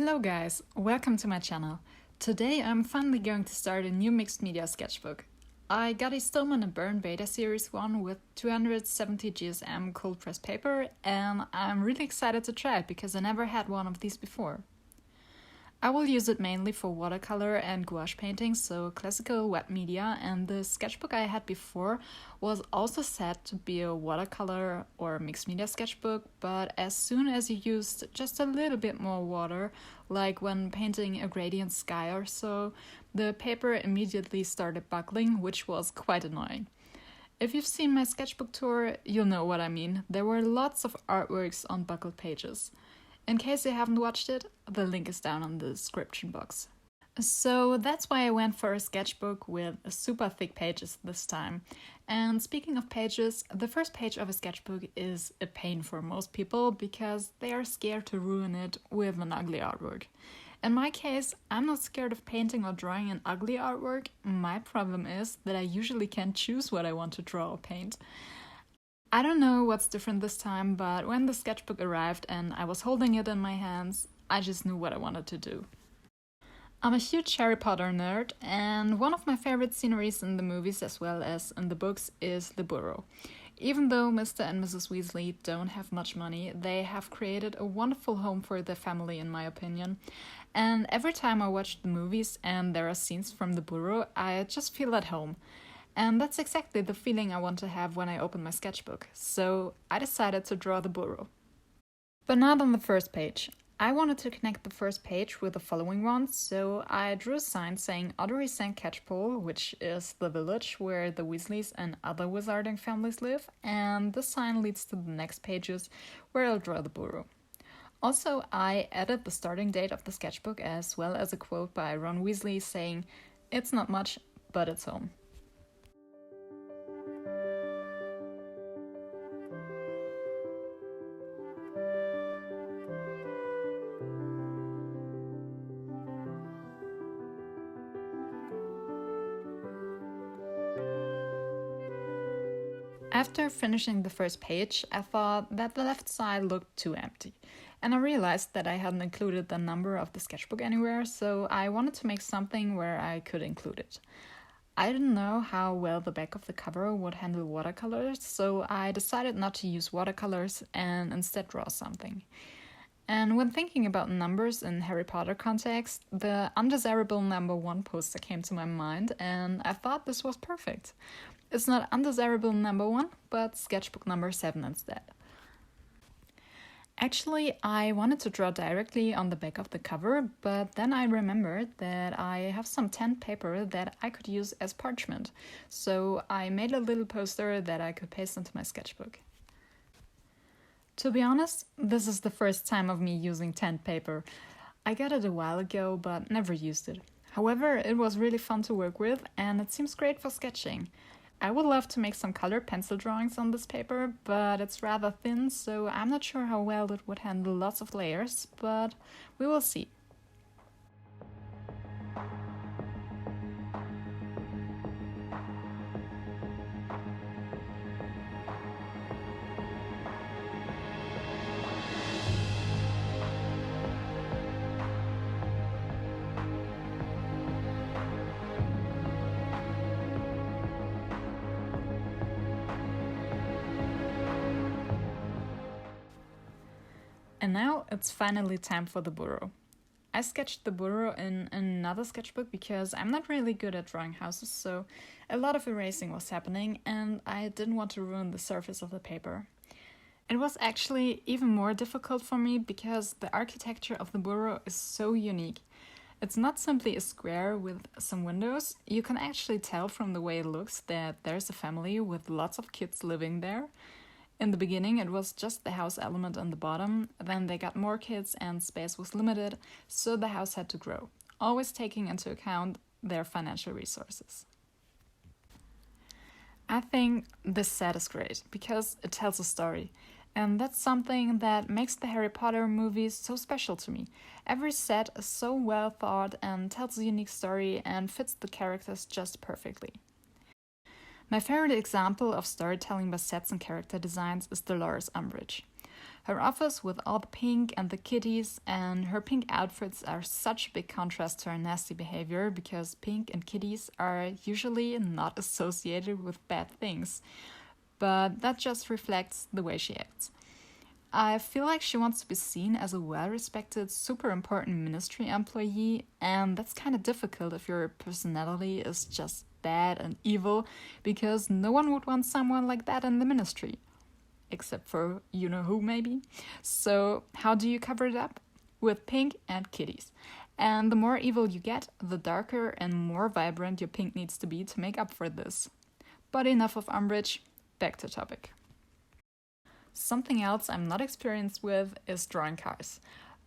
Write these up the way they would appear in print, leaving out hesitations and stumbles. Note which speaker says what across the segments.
Speaker 1: Hello guys, welcome to my channel. Today I'm finally going to start a new mixed media sketchbook. I got a Stillman and Birn Beta Series 1 with 270 GSM cold press paper and I'm really excited to try it because I never had one of these before. I will use it mainly for watercolor and gouache painting, so classical wet media, and the sketchbook I had before was also said to be a watercolor or mixed media sketchbook, but as soon as you used just a little bit more water, like when painting a gradient sky or so, the paper immediately started buckling, which was quite annoying. If you've seen my sketchbook tour, you'll know what I mean. There were lots of artworks on buckled pages. In case you haven't watched it, the link is down in the description box. So that's why I went for a sketchbook with super thick pages this time. And speaking of pages, the first page of a sketchbook is a pain for most people because they are scared to ruin it with an ugly artwork. In my case, I'm not scared of painting or drawing an ugly artwork. My problem is that I usually can't choose what I want to draw or paint. I don't know what's different this time, but when the sketchbook arrived and I was holding it in my hands, I just knew what I wanted to do. I'm a huge Harry Potter nerd, and one of my favorite sceneries in the movies as well as in the books is the Burrow. Even though Mr. and Mrs. Weasley don't have much money, they have created a wonderful home for their family in my opinion. And every time I watch the movies and there are scenes from the Burrow, I just feel at home. And that's exactly the feeling I want to have when I open my sketchbook, so I decided to draw the Burrow. But not on the first page. I wanted to connect the first page with the following one, so I drew a sign saying Ottery St. Catchpole, which is the village where the Weasleys and other wizarding families live, and the sign leads to the next pages where I'll draw the Burrow. Also, I added the starting date of the sketchbook as well as a quote by Ron Weasley saying, "It's not much, but it's home." After finishing the first page, I thought that the left side looked too empty, and I realized that I hadn't included the number of the sketchbook anywhere, so I wanted to make something where I could include it. I didn't know how well the back of the cover would handle watercolors, so I decided not to use watercolors and instead draw something. And when thinking about numbers in Harry Potter context, the undesirable number 1 poster came to my mind, and I thought this was perfect. It's not undesirable number 1, but sketchbook number 7 instead. Actually, I wanted to draw directly on the back of the cover, but then I remembered that I have some tanned paper that I could use as parchment, so I made a little poster that I could paste into my sketchbook. To be honest, this is the first time of me using tanned paper. I got it a while ago, but never used it. However, it was really fun to work with, and it seems great for sketching. I would love to make some colored pencil drawings on this paper, but it's rather thin, so I'm not sure how well it would handle lots of layers, but we will see. And now it's finally time for the Burrow. I sketched the Burrow in another sketchbook because I'm not really good at drawing houses, so a lot of erasing was happening and I didn't want to ruin the surface of the paper. It was actually even more difficult for me because the architecture of the Burrow is so unique. It's not simply a square with some windows. You can actually tell from the way it looks that there's a family with lots of kids living there. In the beginning, it was just the house element on the bottom, then they got more kids and space was limited, so the house had to grow, always taking into account their financial resources. I think this set is great because it tells a story, and that's something that makes the Harry Potter movies so special to me. Every set is so well thought and tells a unique story and fits the characters just perfectly. My favorite example of storytelling by sets and character designs is Dolores Umbridge. Her office with all the pink and the kitties, and her pink outfits are such a big contrast to her nasty behavior because pink and kitties are usually not associated with bad things. But that just reflects the way she acts. I feel like she wants to be seen as a well-respected, super important ministry employee, and that's kind of difficult if your personality is just bad and evil, because no one would want someone like that in the ministry. Except for you-know-who, maybe. So how do you cover it up? With pink and kitties. And the more evil you get, the darker and more vibrant your pink needs to be to make up for this. But enough of Umbridge, back to topic. Something else I'm not experienced with is drawing cars.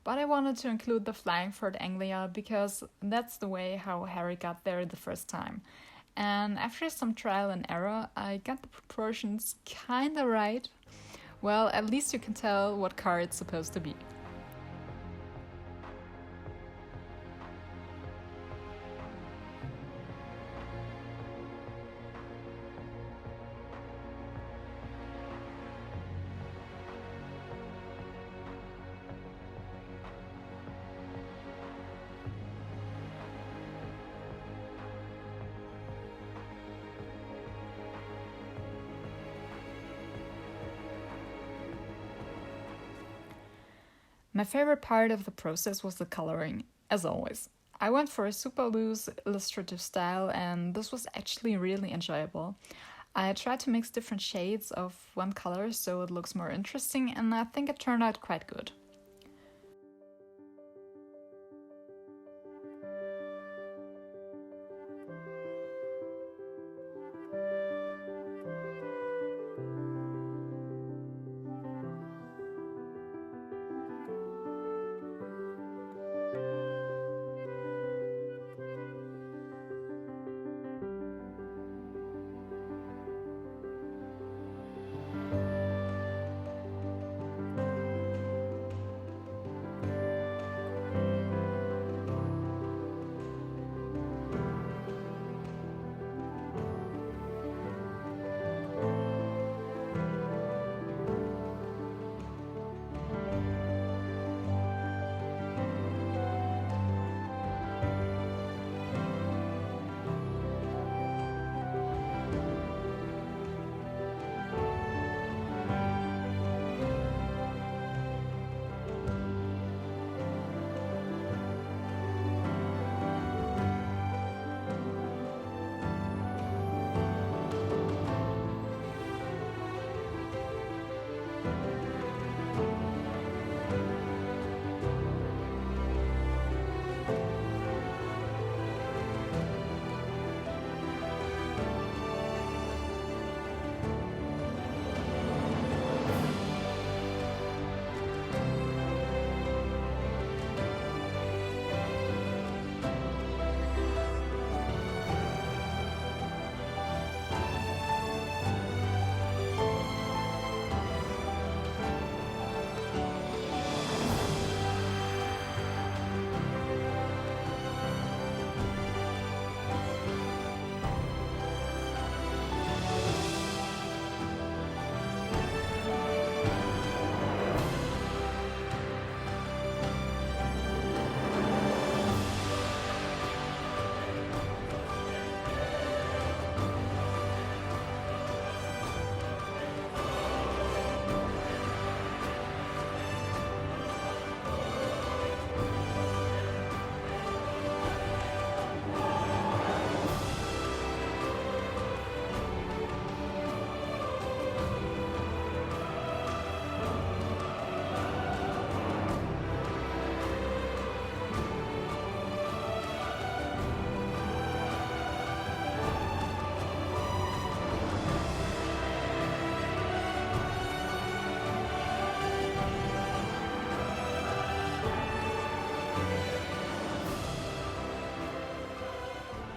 Speaker 1: But I wanted to include the Flying Fort Anglia because that's the way how Harry got there the first time. And after some trial and error, I got the proportions kinda right. Well, at least you can tell what car it's supposed to be. My favorite part of the process was the coloring, as always. I went for a super loose illustrative style, and this was actually really enjoyable. I tried to mix different shades of one color so it looks more interesting, and I think it turned out quite good.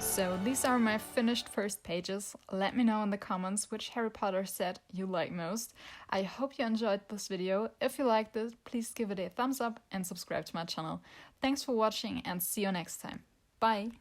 Speaker 1: So these are my finished first pages. Let me know in the comments which Harry Potter set you like most. I hope you enjoyed this video. If you liked it, please give it a thumbs up and subscribe to my channel. Thanks for watching and see you next time. Bye!